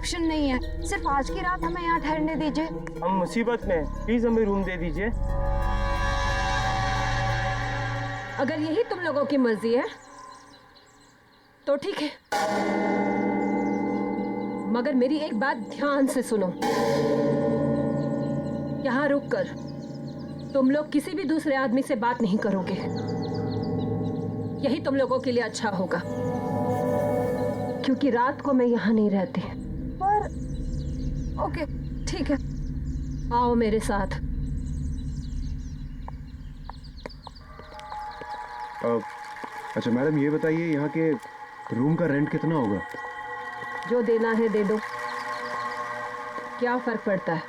Option नहीं है, सिर्फ आज की रात हमें यहाँ ठहरने दीजिए। हम मुसीबत में, प्लीज हमें रूम दे दीजिए। अगर यही तुम लोगों की मर्जी है तो ठीक है, मगर मेरी एक बात ध्यान से सुनो। यहाँ रुककर तुम लोग किसी भी दूसरे आदमी से बात नहीं करोगे, यही तुम लोगों के लिए अच्छा होगा, क्योंकि रात को मैं यहाँ नहीं रहती। पर ओके ठीक है, आओ मेरे साथ। अच्छा मैडम, ये बताइए यहाँ के रूम का रेंट कितना होगा? जो देना है दे दो, क्या फर्क पड़ता है।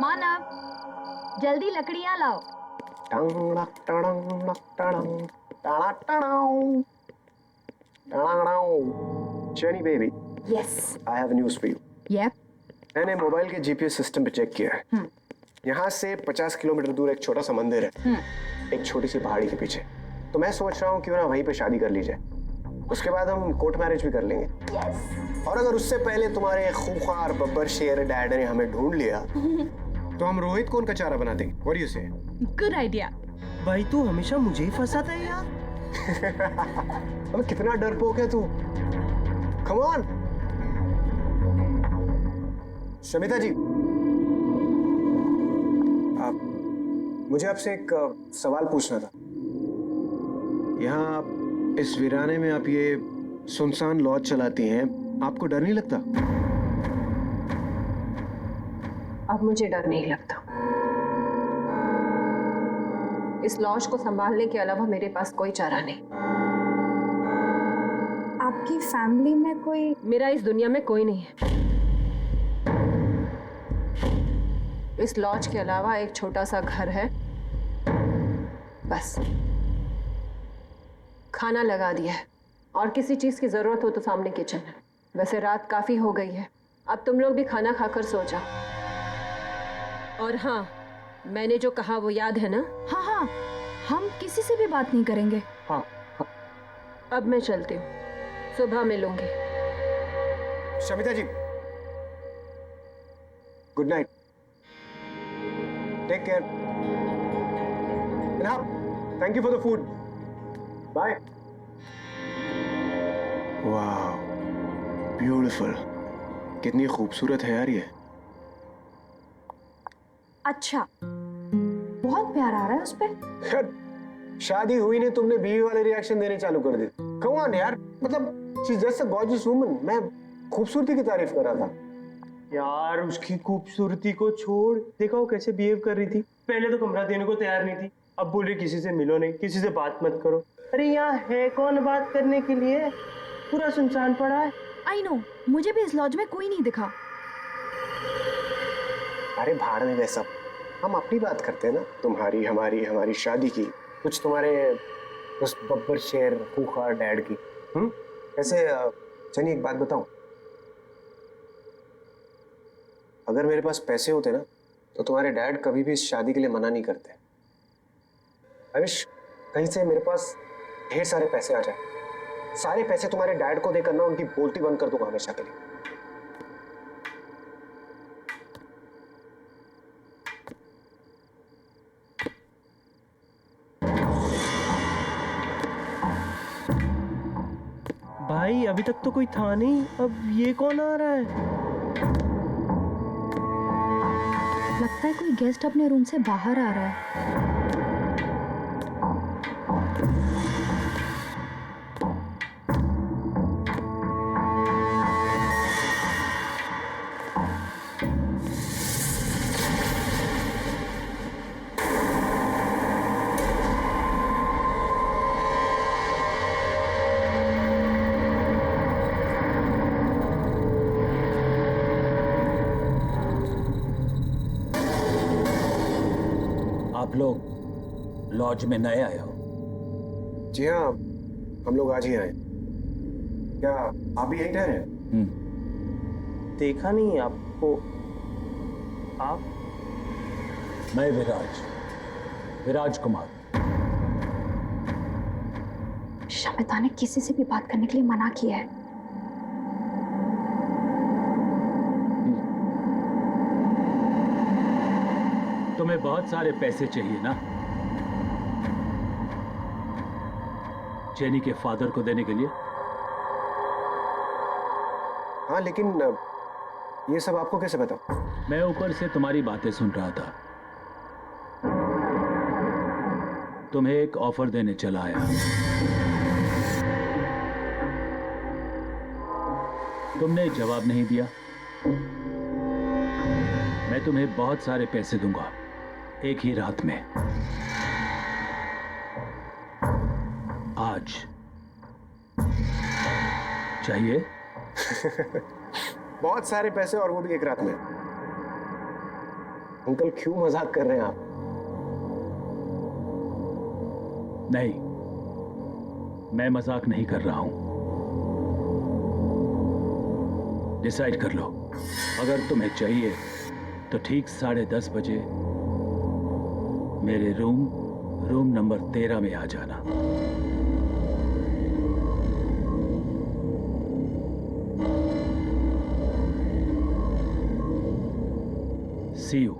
मानव, जल्दी लकड़ियाँ लाओ। Jenny baby, yes. I have news for you. Yep. मैंने मोबाइल के जीपीएस सिस्टम पे चेक किया है। यहाँ से 50 किलोमीटर दूर एक छोटा सा मंदिर है, एक छोटी सी पहाड़ी के पीछे। तो मैं सोच रहा हूँ क्यों ना वहीं पे शादी कर ली जाए, उसके बाद हम कोर्ट मैरिज भी कर लेंगे। यस। और अगर उससे पहले तुम्हारे खूंखार बब्बर शेर डैड ने हमें ढूंढ लिया तो हम रोहित को उनका चारा बना देंगे। What do you say? Good idea. भाई तू हमेशा मुझे ही फंसाता है यार। अब कितना डरपोक है तू। Come on. शमिता जी, मुझे आपसे एक सवाल पूछना था। यहाँ इस वीराने में आप ये सुनसान लॉज चलाती हैं, आपको डर नहीं लगता? अब मुझे डर नहीं लगता। इस लॉज को संभालने के अलावा मेरे पास कोई चारा नहीं। आपकी फैमिली में कोई? मेरा इस दुनिया में कोई नहीं है। इस लॉज के अलावा एक छोटा सा घर है, बस। खाना लगा दिया है, और किसी चीज की जरूरत हो तो सामने किचन है। वैसे रात काफी हो गई है, अब तुम लोग भी खाना खाकर सो जाओ। और हाँ, मैंने जो कहा वो याद है ना? हाँ हाँ, हम किसी से भी बात नहीं करेंगे। हाँ। अब मैं चलती हूँ, सुबह मिलूंगी। Shamita ji, good night, take care, thank you for the food, bye. वाह, ब्यूटीफुल, कितनी खूबसूरत है यार ये। अच्छा, बहुत प्यार आ रहा है उस पे। शादी हुई नहीं, तुमने बीवी वाले रिएक्शन देने चालू कर दी। कम ऑन यार, मतलब she is just a gorgeous woman. मैं खूबसूरती की तारीफ कर रहा था। यार उसकी खूबसूरती को छोड़, देखा वो कैसे बिहेव कर रही थी। पहले तो कमरा देने को तैयार नहीं थी, अब बोल रही किसी से मिलो नहीं, किसी से बात मत करो। अरे यहाँ है कौन बात करने के लिए, पूरा सुनसान पड़ा है। आई नो, मुझे भी इस लॉज में कोई नहीं दिखा। अरे भाड़ में वैसा, हम अपनी बात करते हैं ना, तुम्हारी हमारी हमारी शादी की, कुछ तुम्हारे उस बब्बर शेर खूंखार डैड की। ऐसे चलिए एक बात बताऊं, अगर मेरे पास पैसे होते ना तो तुम्हारे डैड कभी भी इस शादी के लिए मना नहीं करते। आई विश कहीं से मेरे पास ढेर सारे पैसे आ जाए, सारे पैसे तुम्हारे डैड को देकर ना उनकी बोलती बंद कर दूंगा हमेशा के लिए। भाई अभी तक तो कोई था नहीं, अब ये कौन आ रहा है? लगता है कोई गेस्ट अपने रूम से बाहर आ रहा है। आप लोग लॉज में नए आए हो? जी हाँ, हम लोग आज ही आए। क्या आप भी यहीं ठहरे हैं? देखा नहीं आपको। आप? मैं विराज कुमार। शमिता ने किसी से भी बात करने के लिए मना किया है। तुम्हें बहुत सारे पैसे चाहिए ना, जेनी के फादर को देने के लिए? हाँ, लेकिन ये सब आपको कैसे पता? मैं ऊपर से तुम्हारी बातें सुन रहा था। तुम्हें एक ऑफर देने चला आया। तुमने जवाब नहीं दिया। मैं तुम्हें बहुत सारे पैसे दूंगा एक ही रात में। आज चाहिए? बहुत सारे पैसे, और वो भी एक रात में। अंकल, क्यों मजाक कर रहे हैं आप? नहीं, मैं मजाक नहीं कर रहा हूं। डिसाइड कर लो। अगर तुम्हें चाहिए तो ठीक 10:30 बजे मेरे रूम नंबर 13 में आ जाना। See you.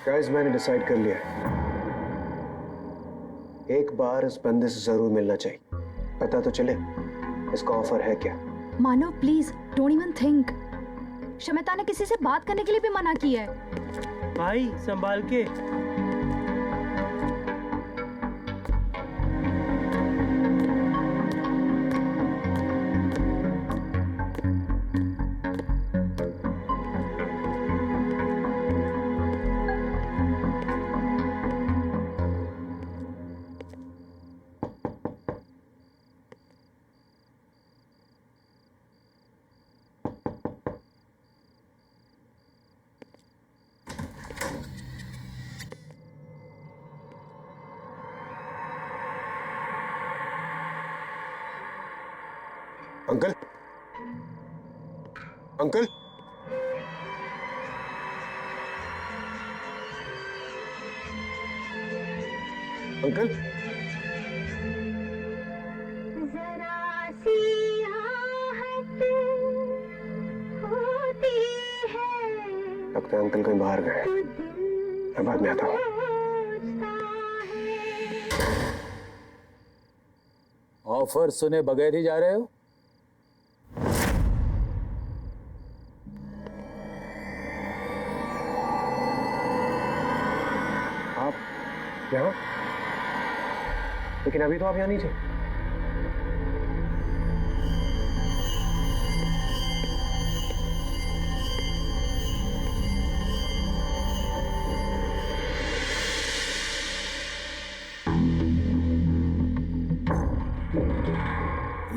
गाइस, मैंने डिसाइड कर लिया है। एक बार इस बंदे से जरूर मिलना चाहिए। पता तो चले इसका ऑफर है क्या। Manav, please don't even think. Shamita ने किसी से बात करने के लिए भी मना किया है। भाई संभाल के। अंकल, अंकल, अंकल, जरा सी आहट होती है, लगता है अंकल कहीं बाहर गए। मैं बाद में आता हूँ। ऑफर सुने बगैर ही जा रहे हो? आप यहाँ? लेकिन अभी तो आप यहाँ नहीं थे।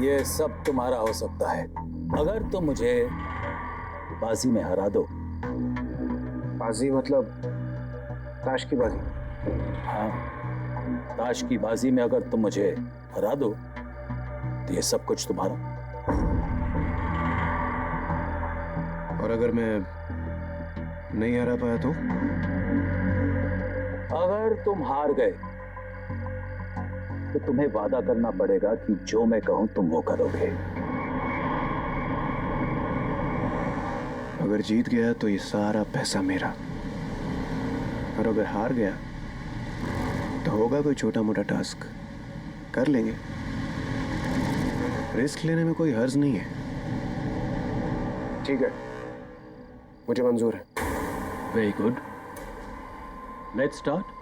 ये सब तुम्हारा हो सकता है अगर तुम मुझे बाजी में हरा दो। बाजी मतलब ताश की बाजी? हाँ, ताश की बाजी में अगर तुम मुझे हरा दो तो ये सब कुछ तुम्हारा। और अगर मैं नहीं हरा पाया तो? अगर तुम हार गए तो तुम्हें वादा करना पड़ेगा कि जो मैं कहूं तुम वो करोगे। अगर जीत गया तो ये सारा पैसा मेरा, और अगर हार गया तो होगा कोई छोटा मोटा टास्क, कर लेंगे। रिस्क लेने में कोई हर्ज नहीं है। ठीक है, मुझे मंजूर है। Very good, let's start.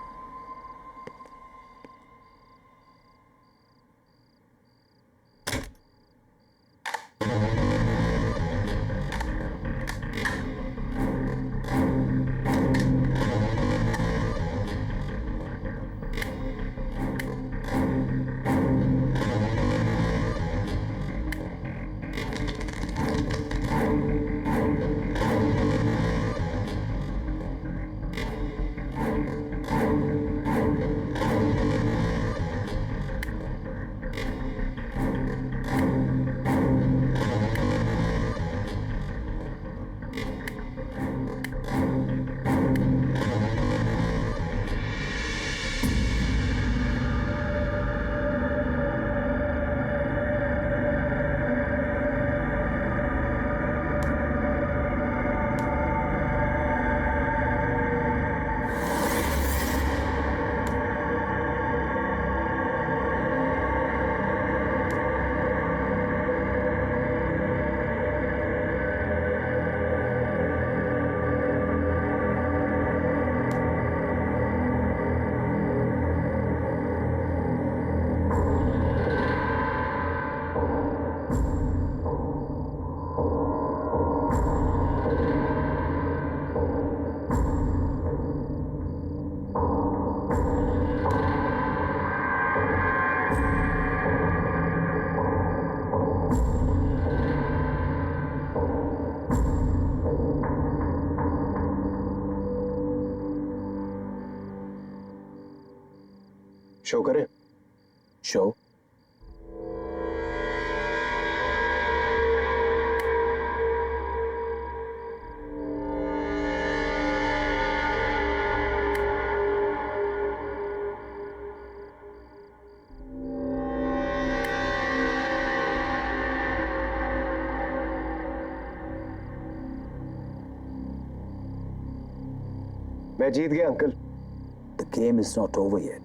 Show करें? शो? मैं जीत गया uncle. The game is not over yet.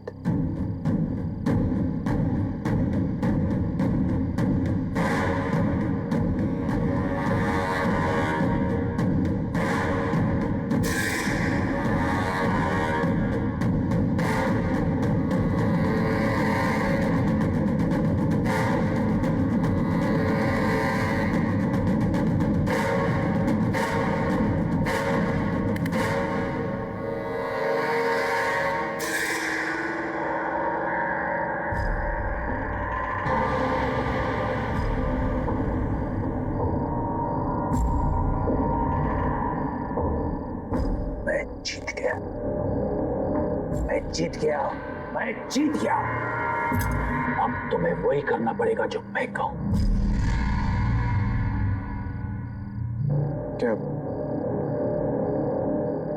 जीत गया, मैं जीत गया, मैं जीत गया। अब तुम्हें वही करना पड़ेगा जो मैं कहूं। क्या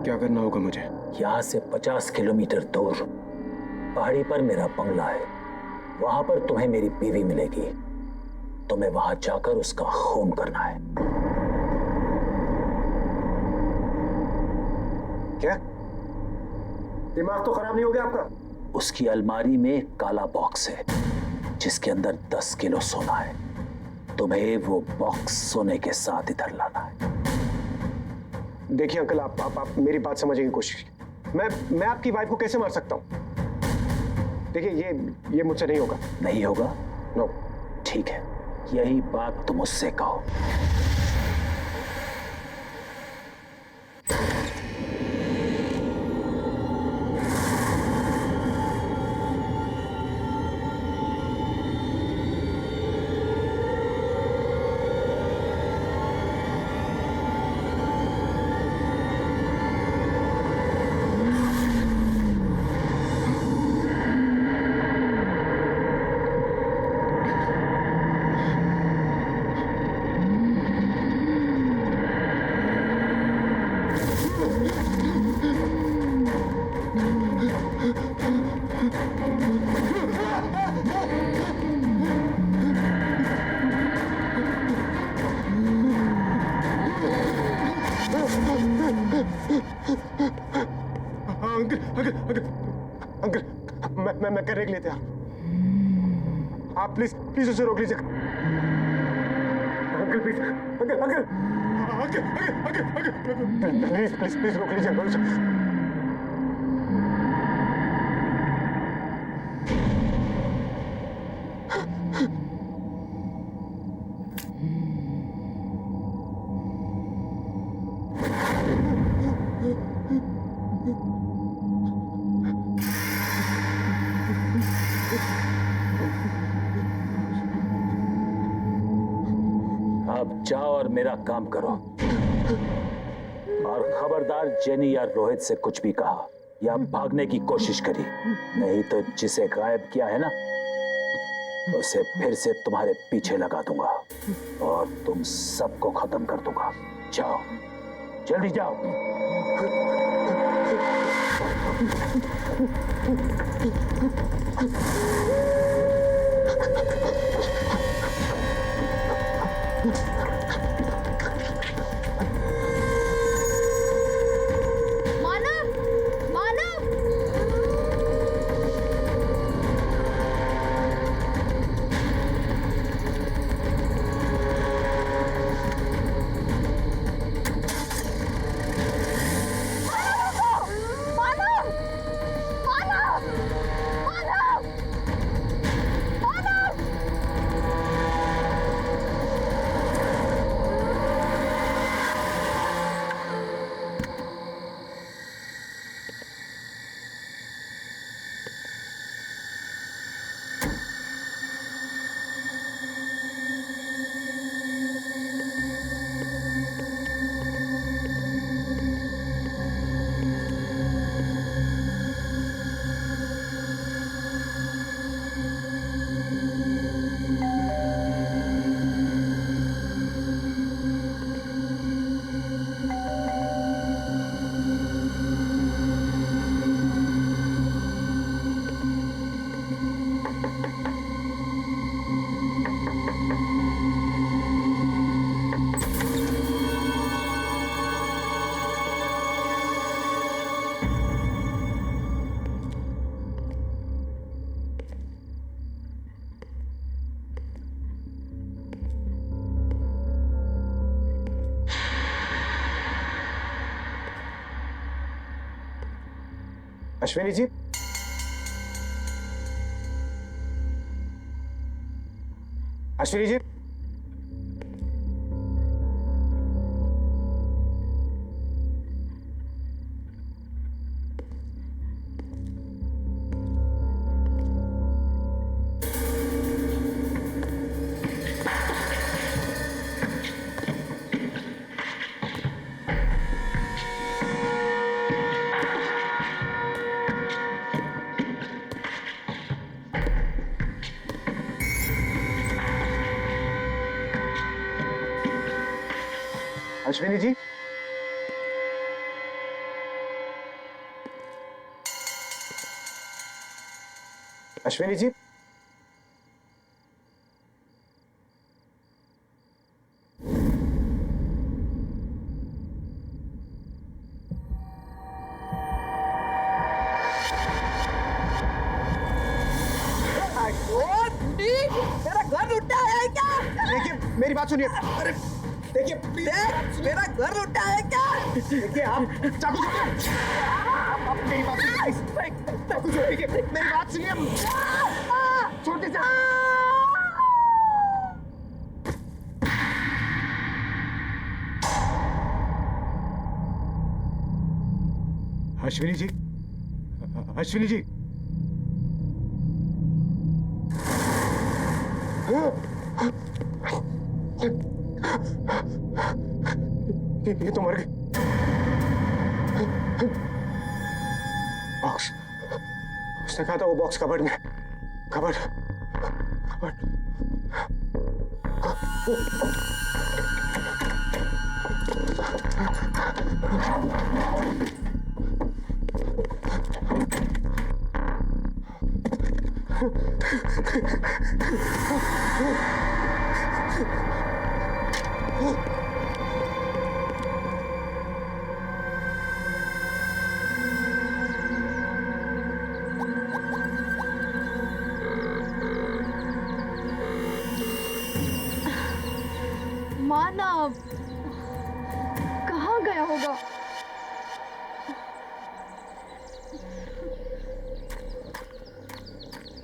क्या करना होगा मुझे? यहां से 50 किलोमीटर दूर पहाड़ी पर मेरा बंगला है। वहां पर तुम्हें मेरी बीवी मिलेगी। तुम्हें वहां जाकर उसका खून करना है। क्या? दिमाग तो खराब नहीं हो गया आपका? उसकी अलमारी में एक काला बॉक्स है जिसके अंदर 10 किलो सोना है। तुम्हें वो बॉक्स सोने के साथ इधर लाना है। देखिए अंकल, आप मेरी बात समझने की कोशिश कीजिए। मैं आपकी वाइफ को कैसे मार सकता हूं? देखिए ये मुझसे नहीं होगा। नहीं होगा? नो। ठीक है, यही बात तुम उससे कहो। अंकल, मैं करने के लिए तैयार। आप प्लीज उसे रोक लीजिए। अंकल प्लीज, अंकल प्लीज रोक लीजिए अंकल उसे। अब जाओ और मेरा काम करो। और खबरदार जेनी या रोहित से कुछ भी कहा या भागने की कोशिश करी, नहीं तो जिसे गायब किया है ना, उसे फिर से तुम्हारे पीछे लगा दूंगा और तुम सबको खत्म कर दूंगा। जाओ, जल्दी जाओ। मानव, मानव, अश्विनी जी, अश्विनी जी, अश्विनी जी, अश्विनी जी, मेरा घर लुटा है क्या? देखिए मेरी बात सुनिए। अरे देखिए मेरा घर लुटा है क्या? देखिए आप चाकू छोड़िए। आप मेरी बात सुनिए। चाकू छोड़िए, मेरी बात सुनिए। छोड़ दीजिए। अश्विनी जी, अश्विनी जी, ये तो मर गई। बॉक्स, उसने कहा था वो बॉक्स कबर्ड में। Cupboard, cupboard. मानव कहाँ गया होगा?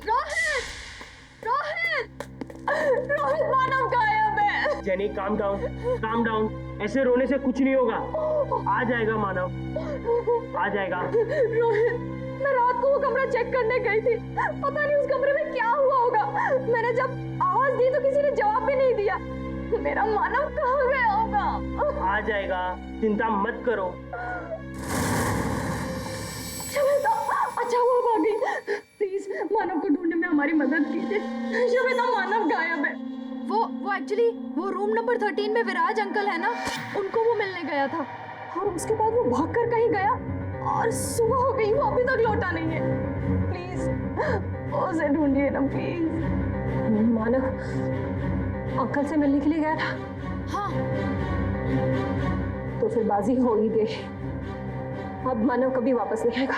रोहित! रोहित! रोहित, मानव गायब है। Jenny calm down, calm down. ऐसे रोने से कुछ नहीं होगा। आ जाएगा मानव, आ जाएगा। रोहित, मैं रात को वो कमरा चेक करने गई थी। पता नहीं उस कमरे में क्या हुआ होगा। मैंने जब आवाज दी तो किसी ने जवाब भी नहीं दिया। मेरा मानव कहाँ गया होगा? आ जाएगा, चिंता मत करो। श्वेता, अच्छा हुआ भागी। प्लीज मानव को ढूंढने में हमारी मदद कीजिए। श्वेता, मानव गायब है। वो एक्चुअली वो रूम नंबर 13 में विराज अंकल है ना, उनको वो मिलने गया था। और उसके बाद वो भागकर कहीं गया और सुबह हो गई, वो अभी तक लौटा नहीं है। प्लीज उसे ढूंढिए ना प्लीज। मानव अंकल से मिलने के लिए गया था। हाँ, तो फिर बाजी हो ही गई। अब मानव कभी वापस नहीं आएगा।